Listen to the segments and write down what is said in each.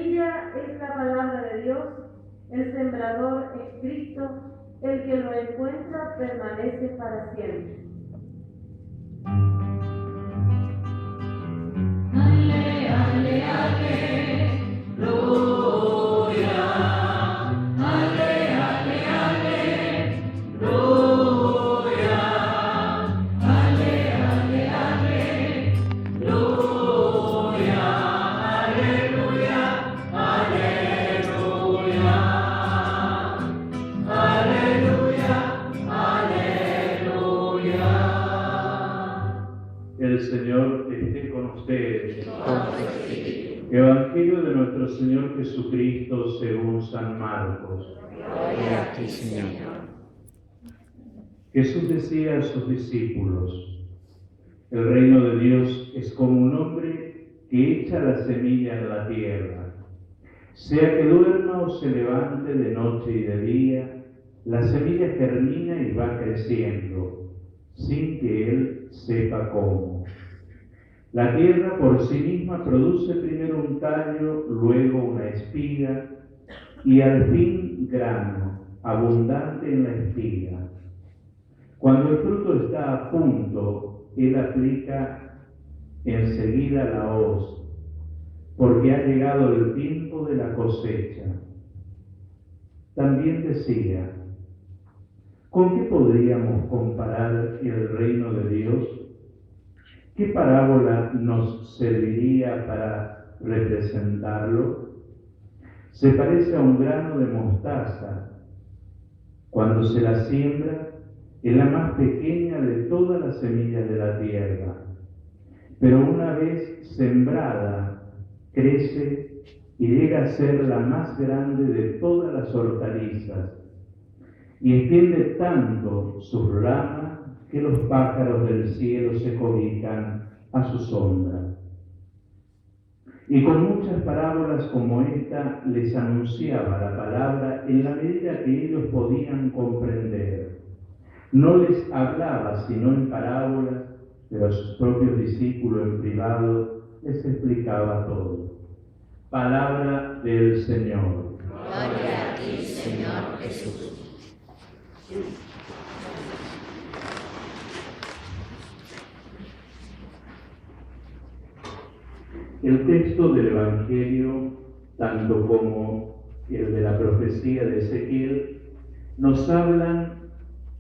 semilla es la palabra de Dios, el sembrador es Cristo, el que lo encuentra permanece para siempre. Ale, ale, ale, gloria. Ale, ale, ale, gloria. Ale, ale, ale, gloria. Aleluya, aleluya. Aleluya, aleluya. El Señor esté con ustedes. Evangelio de nuestro Señor Jesucristo según San Marcos. Gloria a ti, Señor. Jesús decía a sus discípulos: el reino de Dios es como un hombre que echa la semilla en la tierra. Sea que duerma o se levante de noche y de día, la semilla germina y va creciendo, sin que él sepa cómo. La tierra por sí misma produce primero un tallo, luego una espiga y al fin grano, abundante en la espiga. Cuando el fruto está a punto, él aplica enseguida la hoz, porque ha llegado el tiempo de la cosecha. También decía: ¿con qué podríamos comparar el reino de Dios? ¿Qué parábola nos serviría para representarlo? Se parece a un grano de mostaza. Cuando se la siembra, es la más pequeña de todas las semillas de la tierra. Pero una vez sembrada, crece y llega a ser la más grande de todas las hortalizas. Y extiende tanto sus ramas que los pájaros del cielo se cobijan a su sombra. Y con muchas parábolas como esta les anunciaba la palabra en la medida que ellos podían comprender. No les hablaba sino en parábolas, pero a sus propios discípulos en privado les explicaba todo. Palabra del Señor. Gloria a ti, Señor Jesús. El texto del Evangelio, tanto como el de la profecía de Ezequiel, nos hablan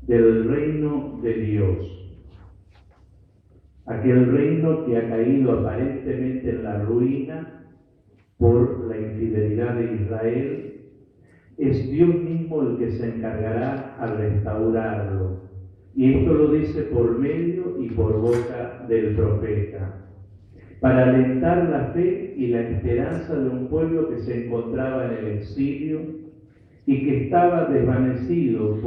del reino de Dios. Aquel reino que ha caído aparentemente en la ruina por la infidelidad de Israel, es Dios mismo el que se encargará a restaurarlo. Y esto lo dice por medio y por boca del profeta, para alentar la fe y la esperanza de un pueblo que se encontraba en el exilio y que estaba desvanecido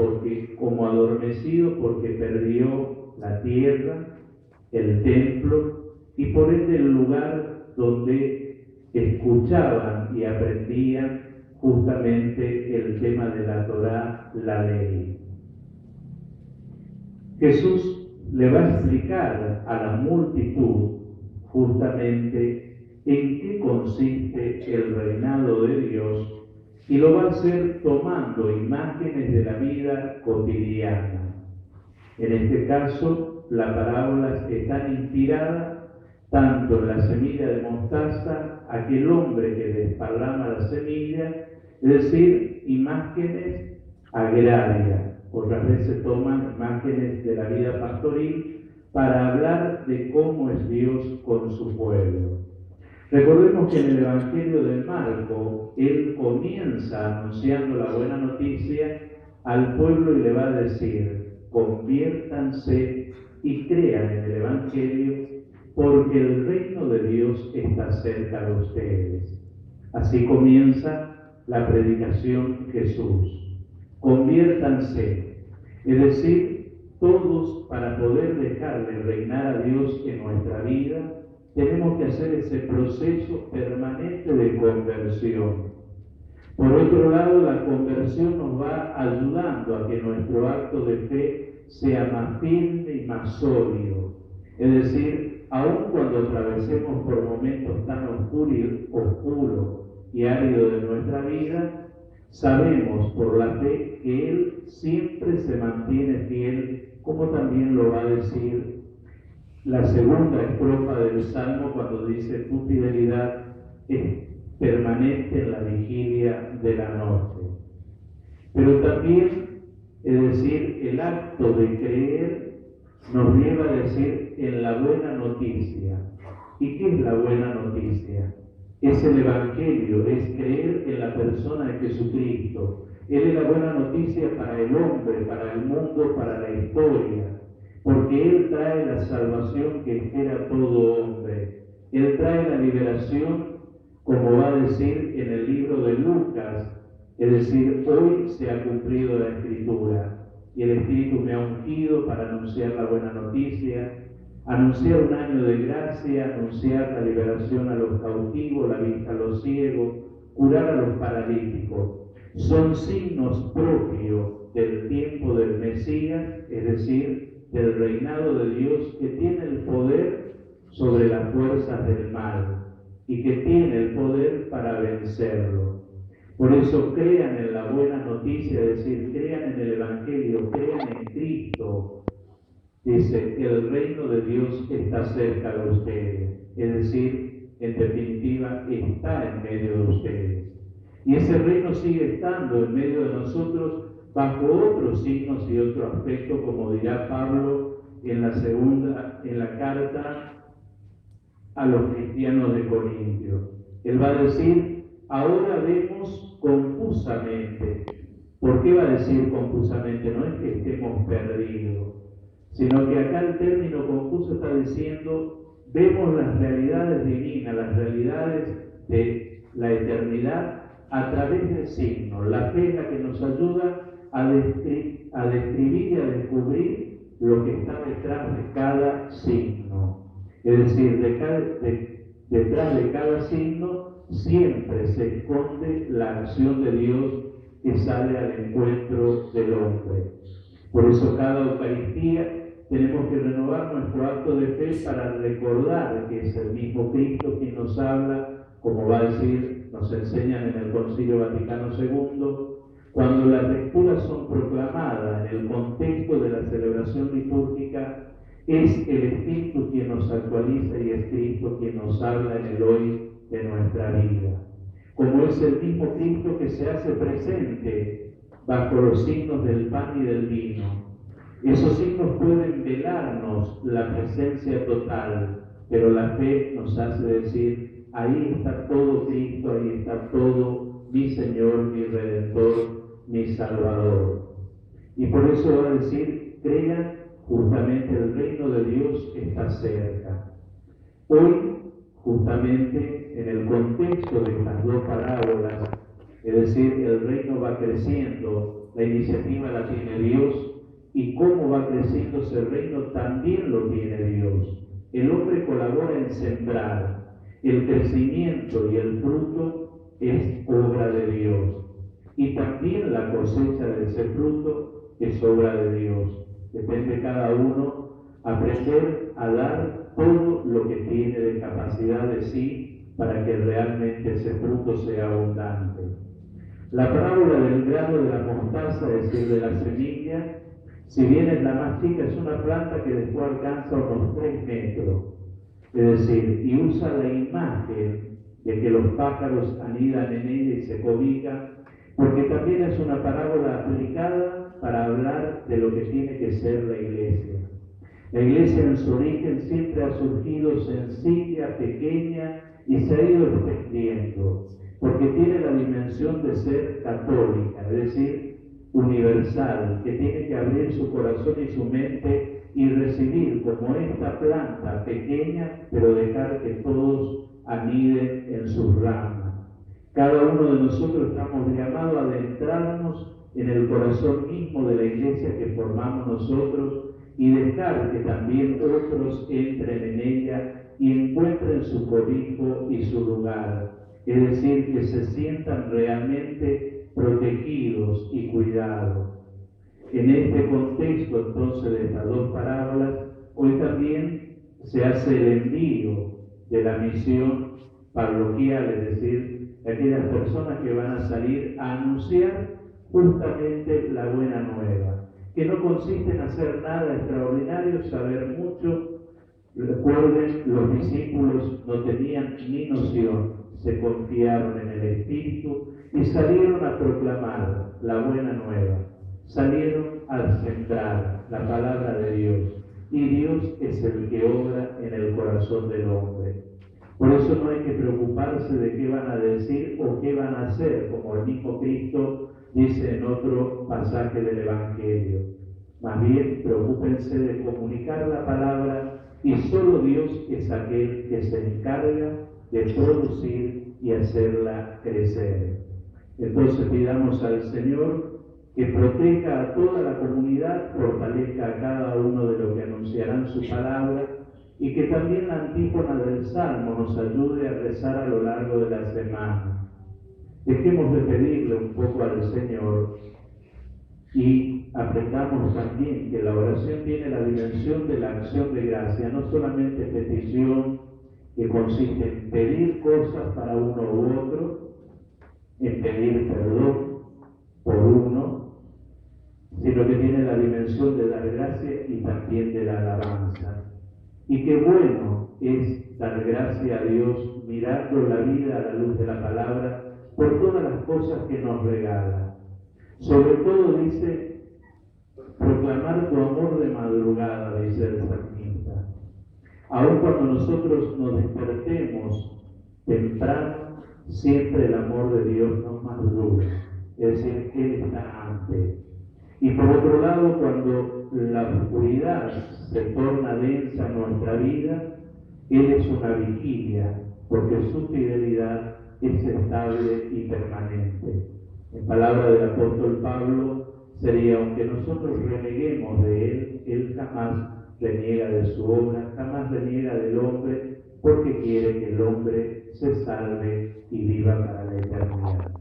como adormecido porque perdió la tierra, el templo y por ende el lugar donde escuchaban y aprendían justamente el tema de la Torá, la ley. Jesús le va a explicar a la multitud justamente en qué consiste el reinado de Dios y lo va a hacer tomando imágenes de la vida cotidiana. En este caso, las parábolas están inspiradas tanto en la semilla de mostaza, aquel hombre que desparrama la semilla, es decir, imágenes agrarias. Otras veces toman imágenes de la vida pastoril para hablar de cómo es Dios con su pueblo. Recordemos que en el Evangelio de Marcos, él comienza anunciando la buena noticia al pueblo y le va a decir: conviértanse y crean en el Evangelio, porque el reino de Dios está cerca de ustedes. Así comienza la predicación Jesús. Conviértanse, es decir, todos para poder dejarle reinar a Dios en nuestra vida, tenemos que hacer ese proceso permanente de conversión. Por otro lado, la conversión nos va ayudando a que nuestro acto de fe sea más firme y más sólido. Es decir, aun cuando atravesemos por momentos tan oscuros y árido de nuestra vida, sabemos por la fe que Él siempre se mantiene fiel, como también lo va a decir la segunda estrofa del Salmo cuando dice: tu fidelidad es permanente en la vigilia de la noche. Pero también, es decir, el acto de creer nos lleva a decir en la buena noticia. ¿Y qué es la buena noticia? Es el Evangelio, es creer en la persona de Jesucristo. Él es la buena noticia para el hombre, para el mundo, para la historia, porque Él trae la salvación que espera todo hombre. Él trae la liberación, como va a decir en el libro de Lucas, es decir, hoy se ha cumplido la Escritura y el Espíritu me ha ungido para anunciar la buena noticia, anunciar un año de gracia, anunciar la liberación a los cautivos, la vista a los ciegos, curar a los paralíticos. Son signos propios del tiempo del Mesías, es decir, del reinado de Dios, que tiene el poder sobre las fuerzas del mal y que tiene el poder para vencerlo. Por eso crean en la buena noticia, es decir, crean en el Evangelio, crean en Cristo. Dice, el reino de Dios está cerca de ustedes, es decir, en definitiva, está en medio de ustedes. Y ese reino sigue estando en medio de nosotros bajo otros signos y otro aspecto, como dirá Pablo en la carta a los cristianos de Corintio. Él va a decir, ahora vemos confusamente. ¿Por qué va a decir confusamente? No es que estemos perdidos, sino que acá el término confuso está diciendo, vemos las realidades divinas, las realidades de la eternidad a través de signos. La fe es la que nos ayuda a describir y a descubrir lo que está detrás de cada signo. Es decir, detrás de cada signo siempre se esconde la acción de Dios que sale al encuentro del hombre. Por eso cada Eucaristía tenemos que renovar nuestro acto de fe para recordar que es el mismo Cristo quien nos habla, como va a decir, nos enseñan en el Concilio Vaticano II, cuando las lecturas son proclamadas en el contexto de la celebración litúrgica, es el Espíritu quien nos actualiza y es Cristo quien nos habla en el hoy de nuestra vida. Como es el mismo Cristo que se hace presente bajo los signos del pan y del vino. Esos signos pueden velarnos la presencia total, pero la fe nos hace decir, ahí está todo Cristo, ahí está todo mi Señor, mi Redentor, mi Salvador. Y por eso va a decir, crean, justamente el reino de Dios está cerca. Hoy, justamente en el contexto de estas dos parábolas, es decir, el reino va creciendo, la iniciativa la tiene Dios, y cómo va creciendo ese reino también lo tiene Dios. El hombre colabora en sembrar, el crecimiento y el fruto es obra de Dios. Y también la cosecha de ese fruto es obra de Dios. Depende de cada uno aprender a dar todo lo que tiene de capacidad de sí para que realmente ese fruto sea abundante. La parábola del grano de la mostaza, es decir, de la semilla, si bien es la más chica, es una planta que después alcanza unos 3 metros. Es decir, y usa la imagen de que los pájaros anidan en ella y se cobijan, porque también es una parábola aplicada para hablar de lo que tiene que ser la iglesia. La iglesia en su origen siempre ha surgido sencilla, pequeña y se ha ido extendiendo, porque tiene la dimensión de ser católica, es decir, universal, que tiene que abrir su corazón y su mente y recibir como esta planta pequeña, pero dejar que todos aniden en sus ramas. Cada uno de nosotros estamos llamados a adentrarnos en el corazón mismo de la iglesia que formamos nosotros y dejar que también otros entren en ella y encuentren su cobijo y su lugar. Es decir, que se sientan realmente protegidos y cuidados. En este contexto, entonces, de estas dos parábolas, hoy también se hace el envío de la misión parroquial, es decir, de aquellas personas que van a salir a anunciar justamente la buena nueva, que no consiste en hacer nada extraordinario, saber mucho. Recuerden, los discípulos no tenían ni noción, se confiaron en el Espíritu y salieron a proclamar la buena nueva. Salieron a sembrar la palabra de Dios, y Dios es el que obra en el corazón del hombre. Por eso no hay que preocuparse de qué van a decir o qué van a hacer, como el mismo Cristo dice en otro pasaje del Evangelio. Más bien, preocúpense de comunicar la palabra, y solo Dios es aquel que se encarga de producir y hacerla crecer. Entonces pidamos al Señor que proteja a toda la comunidad, fortalezca a cada uno de los que anunciarán su palabra, y que también la antífona del Salmo nos ayude a rezar a lo largo de la semana. Dejemos de pedirle un poco al Señor y aprendamos también que la oración tiene la dimensión de la acción de gracia, no solamente petición que consiste en pedir cosas para uno u otro, en pedir perdón por uno, sino que tiene la dimensión de dar gracia y también de la alabanza. Y qué bueno es dar gracia a Dios mirando la vida a la luz de la palabra por todas las cosas que nos regala. Sobre todo dice, proclamar tu amor de madrugada, dice el salmista. Aun cuando nosotros nos despertemos temprano, siempre el amor de Dios nos madruga. Es decir, Él está antes. Y por otro lado, cuando la oscuridad se torna densa en nuestra vida, Él es una vigilia, porque su fidelidad es estable y permanente. En palabra del apóstol Pablo, sería: aunque nosotros reneguemos de Él jamás reniega de su obra, jamás reniega del hombre, porque quiere que el hombre se salve y viva para la eternidad.